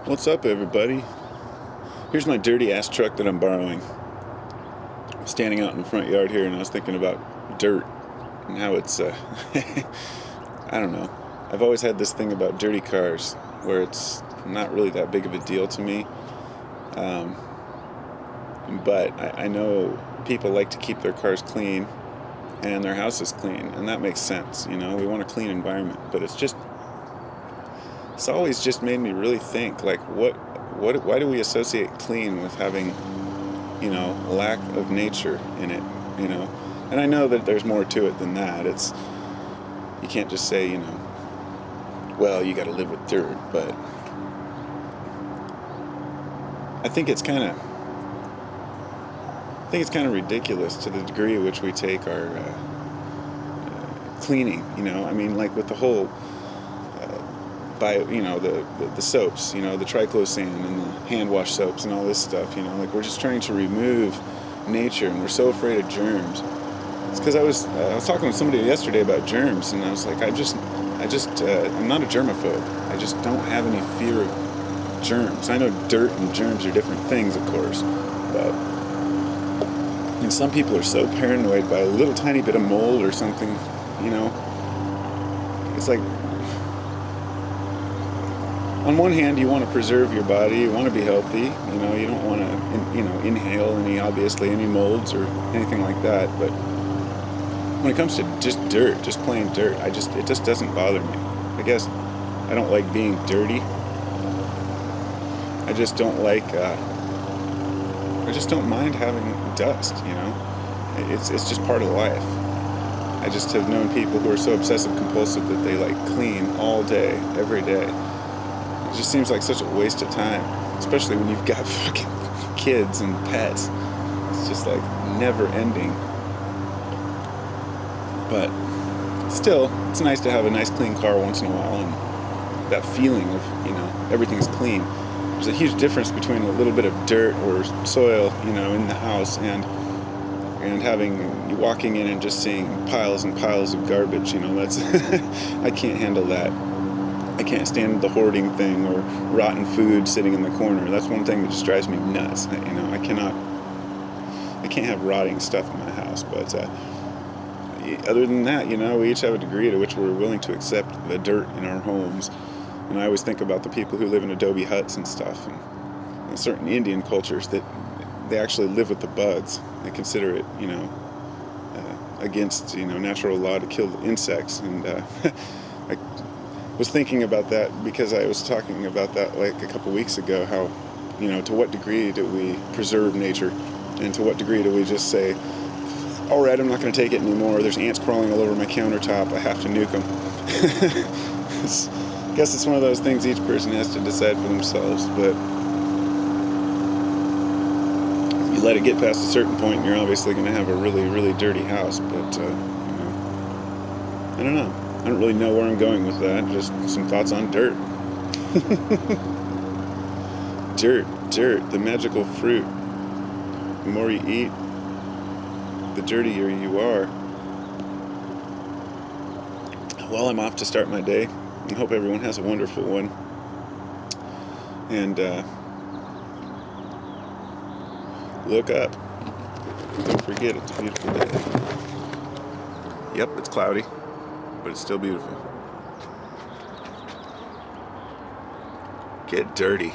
What's up, everybody? Here's my dirty ass truck that I'm borrowing. I'm standing out in the front yard here, and I was thinking about dirt and how it's I don't know. I've always had this thing about dirty cars where it's not really that big of a deal to me. Um, but I know people like to keep their cars clean and their houses clean, and that makes sense. We want a clean environment, but it's always just made me really think, like, why do we associate clean with having, lack of nature in it, And I know that there's more to it than that. You can't just say, well, you got to live with dirt, but I think it's kind of ridiculous to the degree at which we take our cleaning. I mean, like with the whole the soaps, the triclosan and the hand wash soaps and all this stuff. Like we're just trying to remove nature, and we're so afraid of germs. It's because I was talking with somebody yesterday about germs, and I was like, I'm not a germaphobe. I just don't have any fear of germs. I know dirt and germs are different things, of course, but some people are so paranoid by a little tiny bit of mold or something. It's like, on one hand, you want to preserve your body, you want to be healthy, you don't want to, inhale any molds or anything like that. But when it comes to just dirt, just plain dirt, it just doesn't bother me. I guess I don't like being dirty. I just don't mind having dust, It's just part of life. I just have known people who are so obsessive compulsive that they clean all day, every day. It just seems like such a waste of time, especially when you've got fucking kids and pets. It's just never ending. But still, it's nice to have a nice clean car once in a while, and that feeling of, everything's clean. There's a huge difference between a little bit of dirt or soil, in the house and you walking in and just seeing piles and piles of garbage. That's I can't handle that. I can't stand the hoarding thing or rotten food sitting in the corner. That's one thing that just drives me nuts. I can't have rotting stuff in my house. But other than that, we each have a degree to which we're willing to accept the dirt in our homes. And I always think about the people who live in adobe huts and stuff, and certain Indian cultures that they actually live with the bugs. They consider it, against, natural law to kill the insects. And I was thinking about that because I was talking about that a couple weeks ago, how, to what degree do we preserve nature, and to what degree do we just say, all right, I'm not going to take it anymore. There's ants crawling all over my countertop. I have to nuke them. I guess it's one of those things each person has to decide for themselves, but you let it get past a certain point, and you're obviously going to have a really, really dirty house. But, I don't know. I don't really know where I'm going with that. Just some thoughts on dirt. Dirt, the magical fruit. The more you eat, the dirtier you are. Well, I'm off to start my day. I hope everyone has a wonderful one. And look up. Don't forget, it's a beautiful day. Yep, it's cloudy, but it's still beautiful. Get dirty.